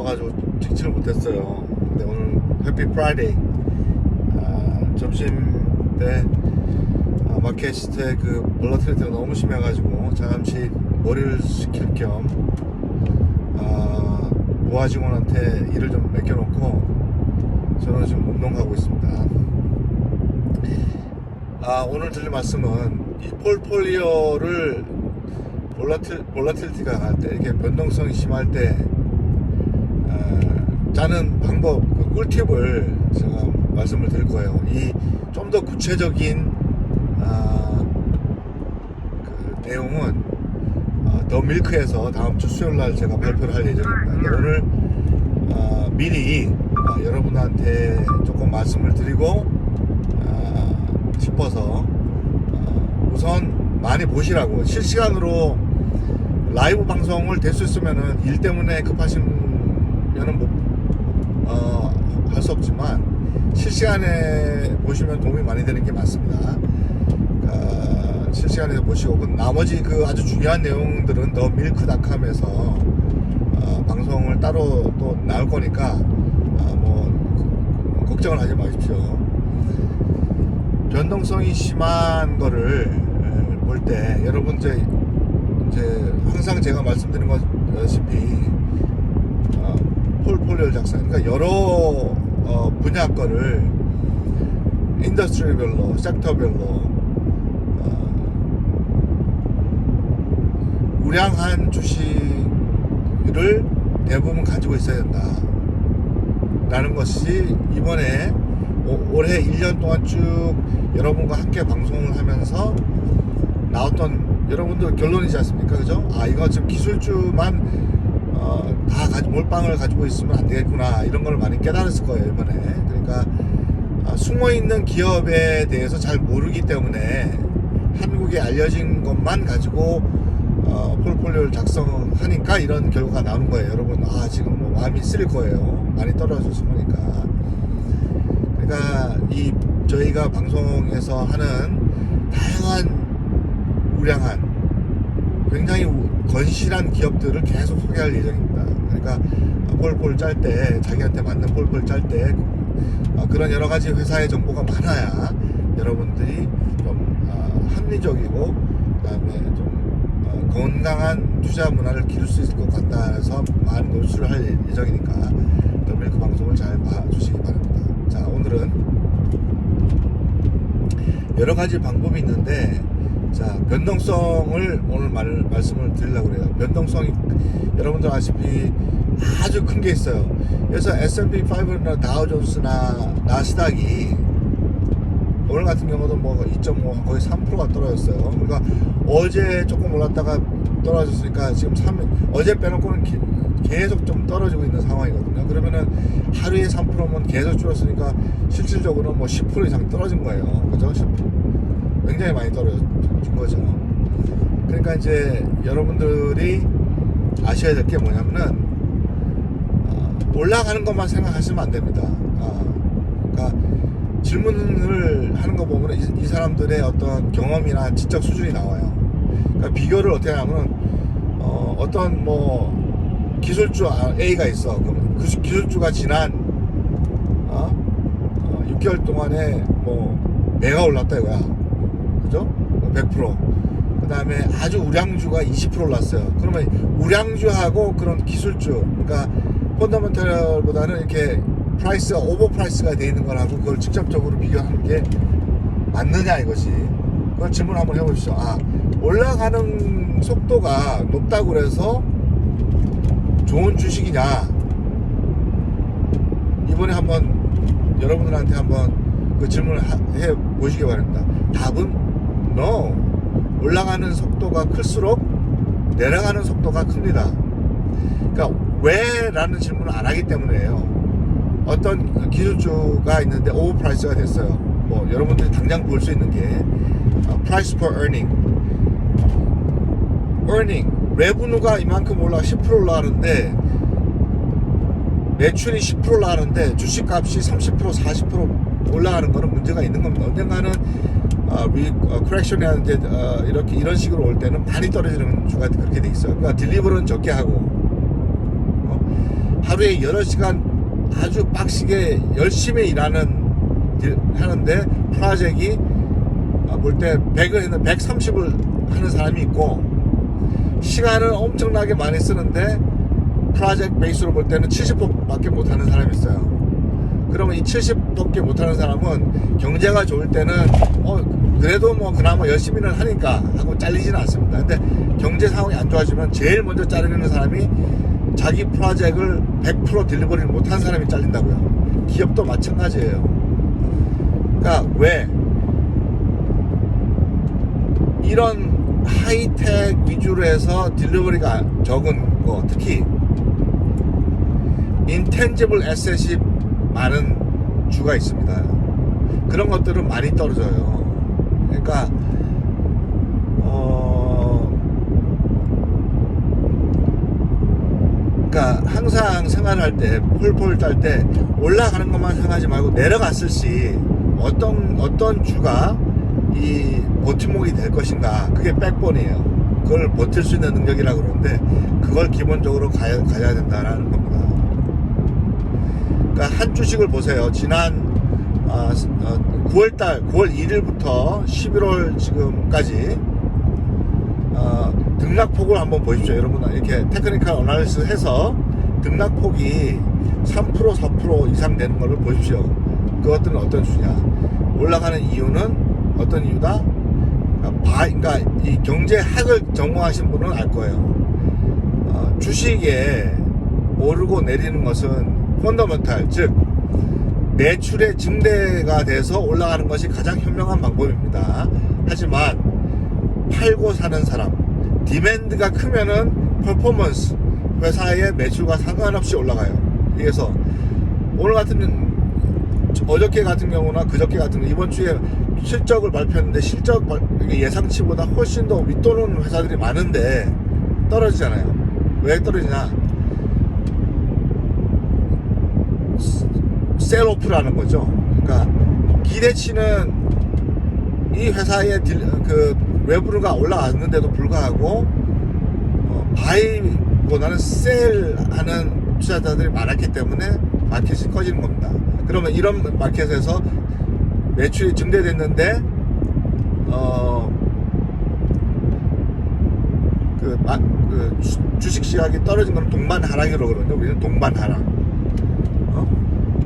바빠가지고 찍지를 못했어요. 근데 오늘 해피 프라이데이 점심 때 마켓시트에 그 볼러틸리티가 너무 심해가지고 잠시 머리를 식힐 겸 부하 직원한테 일을 좀 맡겨놓고 저는 지금 운동 가고 있습니다. 오늘 드릴 말씀은 이 폴폴리오를 볼라틸리티가 갈 때, 이렇게 변동성이 심할 때 짜는 방법, 그 꿀팁을 제가 말씀을 드릴 거예요. 이 좀 더 구체적인 그 내용은 더 밀크에서 다음 주 수요일 날 제가 발표를 할 예정입니다. 오늘 미리 여러분한테 조금 말씀을 드리고 싶어서 우선 많이 보시라고, 실시간으로 라이브 방송을 될 수 있으면은 일 때문에 급하시면은 할 수 없지만 실시간에 보시면 도움이 많이 되는 게 많습니다. 실시간에서 보시고, 나머지 그 아주 중요한 내용들은 더 밀크닷컴에서 방송을 따로 또 나올 거니까 뭐 걱정을 하지 마십시오. 변동성이 심한 거를 볼 때 여러분 이제 항상 제가 말씀드린 것다시피 폴폴리오 작성, 그러니까 여러 분야 거를 인더스트리별로, 섹터별로 우량한 주식을 대부분 가지고 있어야 된다 라는 것이 이번에 올해 1년 동안 쭉 여러분과 함께 방송을 하면서 나왔던 여러분들 결론이지 않습니까? 그죠? 이거 지금 기술주만 다 몰빵을 가지고 있으면 안 되겠구나, 이런 걸 많이 깨달았을 거예요, 이번에. 그러니까 숨어있는 기업에 대해서 잘 모르기 때문에 한국에 알려진 것만 가지고 폴폴리오를 작성하니까 이런 결과가 나오는 거예요. 여러분, 지금 뭐 마음이 쓰릴 거예요. 많이 떨어져서 보니까. 그러니까 저희가 방송에서 하는 다양한 우량한 굉장히 건실한 기업들을 계속 소개할 예정입니다. 그러니까 폴폴 짤 때, 자기한테 맞는 폴폴 짤 때 그런 여러 가지 회사의 정보가 많아야 여러분들이 좀 합리적이고 그다음에 좀 건강한 투자 문화를 기를 수 있을 것 같다 해서 많은 노출을 할 예정이니까 더밀크 방송을 잘 봐주시기 바랍니다. 자, 오늘은 여러 가지 방법이 있는데, 자, 변동성을 오늘 말씀을 드리려고 그래요. 변동성이 여러분들 아시피 아주 큰 게 있어요. 그래서 S&P 500나 다우존스나 나스닥이 오늘 같은 경우도 뭐 2.5 거의 3%가 떨어졌어요. 그러니까 어제 조금 올랐다가 떨어졌으니까 지금 어제 빼놓고는 계속 좀 떨어지고 있는 상황이거든요. 그러면은 하루에 3%면 계속 줄었으니까 실질적으로 뭐 10% 이상 떨어진 거예요. 그죠? 10%. 굉장히 많이 떨어진 거죠. 그러니까 이제 여러분들이 아셔야 될 게 뭐냐면은 올라가는 것만 생각하시면 안 됩니다. 그러니까 질문을 하는 거 보면 이 사람들의 어떤 경험이나 지적 수준이 나와요. 그러니까 비교를 어떻게 하냐면 어떤 뭐 기술주 A가 있어. 그럼 그 기술주가 지난 6개월 동안에 뭐 매가 올랐다 이거야. 그죠? 100%. 그 다음에 아주 우량주가 20% 올랐어요. 그러면 우량주하고 그런 기술주, 그러니까 펀더멘털보다는 이렇게 프라이스가 오버 프라이스가 돼 있는 거라고 그걸 직접적으로 비교하는 게 맞느냐 이것이. 그걸 질문 한번 해보십시오. 올라가는 속도가 높다고 그래서 좋은 주식이냐, 이번에 한번 여러분들한테 한번 그 질문을 해 보시기 바랍니다. 답은 no. 올라가는 속도가 클수록 내려가는 속도가 큽니다. 그러니까 왜? 라는 질문을 안 하기 때문에요. 어떤 기술주가 있는데 오버프라이스가 됐어요. 뭐 여러분들이 당장 볼 수 있는 게 price per earning 레브누가 이만큼 올라 10% 올라가는데, 매출이 10% 올라가는데 주식값이 30% 40% 올라가는 거는 문제가 있는 겁니다. 언젠가는 correction이 하는데 이런 식으로 올 때는 많이 떨어지는 주가 그렇게 돼 있어요. 그러니까 딜리버는 적게 하고 하루에 여러 시간 아주 빡시게 열심히 하는데 프로젝트이 볼 때 100을 했는데 130을 하는 사람이 있고, 시간을 엄청나게 많이 쓰는데 프로젝트 베이스로 볼 때는 70%밖에 못하는 사람이 있어요. 그러면 이 70%밖에 못하는 사람은 경제가 좋을 때는 그래도 뭐 그나마 열심히는 하니까 하고 잘리지는 않습니다. 근데 경제 상황이 안 좋아지면 제일 먼저 자르는 사람이 자기 프로젝트를 100% 딜리버리를 못한 사람이 잘린다고요. 기업도 마찬가지예요. 그러니까 왜 이런 하이텍 위주로 해서 딜리버리가 적은 거, 특히 인텐지블 에셋이 많은 주가 있습니다. 그런 것들은 많이 떨어져요. 그러니까 항상 생활할 때 폴폴 딸 때 올라가는 것만 생각하지 말고 내려갔을 시 어떤 주가 이 버팀목이 될 것인가, 그게 백본이에요. 그걸 버틸 수 있는 능력이라고 그러는데 그걸 기본적으로 가야 된다라는 겁니다. 그러니까 한 주식을 보세요. 지난 9월 1일부터 11월 지금까지 등락폭을 한번 보십시오. 여러분 이렇게 테크니컬 어나리시스 해서 등락폭이 3% 4% 이상 되는 것을 보십시오. 그것들은 어떤 주냐, 올라가는 이유는 어떤 이유다? 그러니까 이 경제학을 전공하신 분은 알 거예요. 주식에 오르고 내리는 것은 펀더멘탈, 즉 매출의 증대가 돼서 올라가는 것이 가장 현명한 방법입니다. 하지만 팔고 사는 사람, 디맨드가 크면은 퍼포먼스, 회사의 매출과 상관없이 올라가요. 그래서 오늘 어저께 같은 경우나 그저께 같은 경우 이번 주에 실적을 발표했는데 실적 예상치보다 훨씬 더 윗도는 회사들이 많은데 떨어지잖아요. 왜 떨어지냐? 셀오프라는 거죠. 그러니까 기대치는 이 회사의 레버리가 올라왔는데도 불구하고 바이보다는 셀하는 투자자들이 많았기 때문에 마켓이 커지는 겁니다. 그러면 이런 마켓에서 매출이 증대됐는데 주식 시장이 떨어진 건 동반 하락이라고 그러는데 우리는 동반 하락.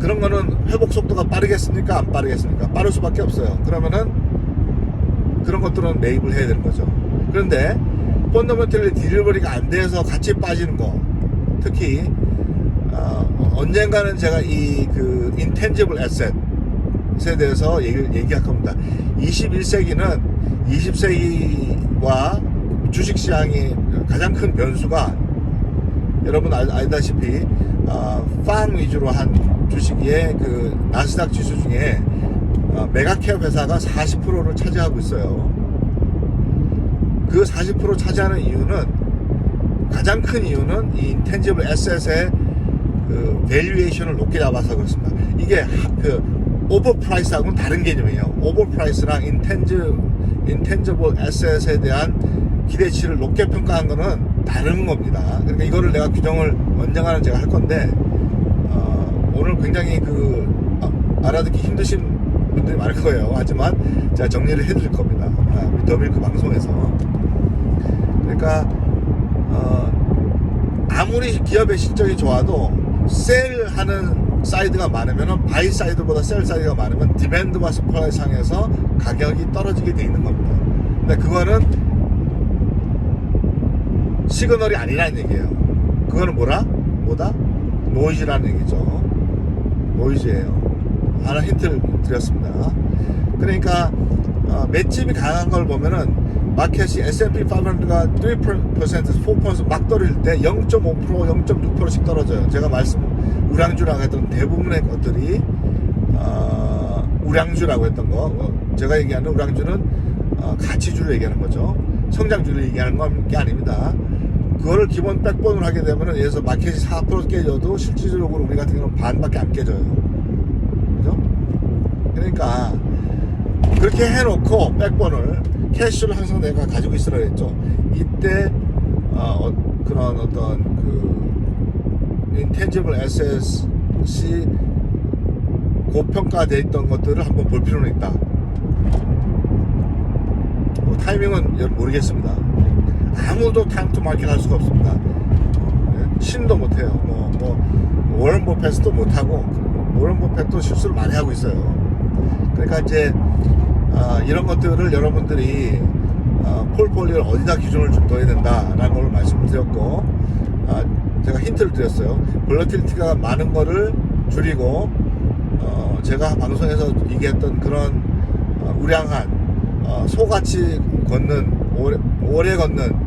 그런 거는 회복 속도가 빠르겠습니까? 안 빠르겠습니까? 빠를 수밖에 없어요. 그러면은 그런 것들은 매입을 해야 되는 거죠. 그런데 펀더멘털리 딜리버리가 안 돼서 같이 빠지는 거, 특히 언젠가는 제가 인텐지블 에셋에 대해서 얘기할 겁니다. 21세기는 20세기와 주식시장이 가장 큰 변수가 여러분 알다시피 팜 위주로 한 주식의 나스닥 지수 중에 메가캡 회사가 40%를 차지하고 있어요. 그 40% 차지하는 이유는, 가장 큰 이유는 이 인텐지블 에셋의 밸류에이션을 높게 잡아서 그렇습니다. 이게 오버프라이스하고는 다른 개념이에요. 오버프라이스랑 인텐지블 에셋에 대한 기대치를 높게 평가한 거는 다른 겁니다. 그러니까 이거를 내가 규정을 언젠가는 제가 할 건데 오늘 굉장히 알아듣기 힘드신 분들이 많을 거예요. 하지만 제가 정리를 해드릴 겁니다. 더밀크 방송에서. 그러니까 아무리 기업의 실적이 좋아도 셀하는 사이드가 많으면, 바이 사이드보다 셀 사이드가 많으면 디맨드와 서플라이 상에서 가격이 떨어지게 돼 있는 겁니다. 근데 그거는 시그널이 아니라는 얘기예요. 그거는 뭐다? 노이즈라는 얘기죠. 노이즈예요. 하나 힌트를 드렸습니다. 그러니까 맷집이 강한 걸 보면은 마켓이 S&P 500가 3%, 4% 막 떨어질 때 0.5%, 0.6%씩 떨어져요. 제가 우량주라고 했던 대부분의 것들이 우량주라고 했던 거, 제가 얘기하는 우량주는 가치주를 얘기하는 거죠. 성장주를 얘기하는 게 아닙니다. 그거를 기본 백본으로 하게 되면은, 예를 들어서 마켓이 4% 깨져도 실질적으로 우리 같은 경우는 반밖에 안 깨져요. 그죠? 그러니까 그렇게 해놓고 백본을, 캐시를 항상 내가 가지고 있으라 했죠. 이때 그런 어떤 intangible asset이 고평가되어 있던 것들을 한번 볼 필요는 있다. 타이밍은 모르겠습니다. 아무도 타임 투 마켓 할 수가 없습니다. 신도 못해요. 워런 버핏도 못하고, 워런 버핏도 실수를 많이 하고 있어요. 그러니까 이제 이런 것들을 여러분들이 폴폴리오를 어디다 기준을 둬야 된다라는 걸 말씀을 드렸고, 제가 힌트를 드렸어요. 볼러틸리티가 많은 거를 줄이고, 제가 방송에서 얘기했던 그런 우량한 소같이 걷는 오래 걷는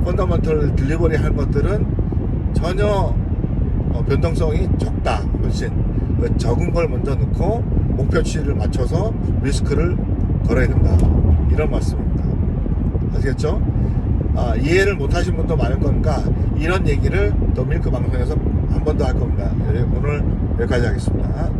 펀더먼털 딜리버리 할 것들은 전혀 변동성이 적다. 훨씬 적은 걸 먼저 넣고 목표치를 맞춰서 리스크를 걸어야 된다. 이런 말씀입니다. 아시겠죠? 이해를 못하신 분도 많을 거니까 이런 얘기를 더 밀크 방송에서 한 번 더 할 겁니다. 오늘 여기까지 하겠습니다.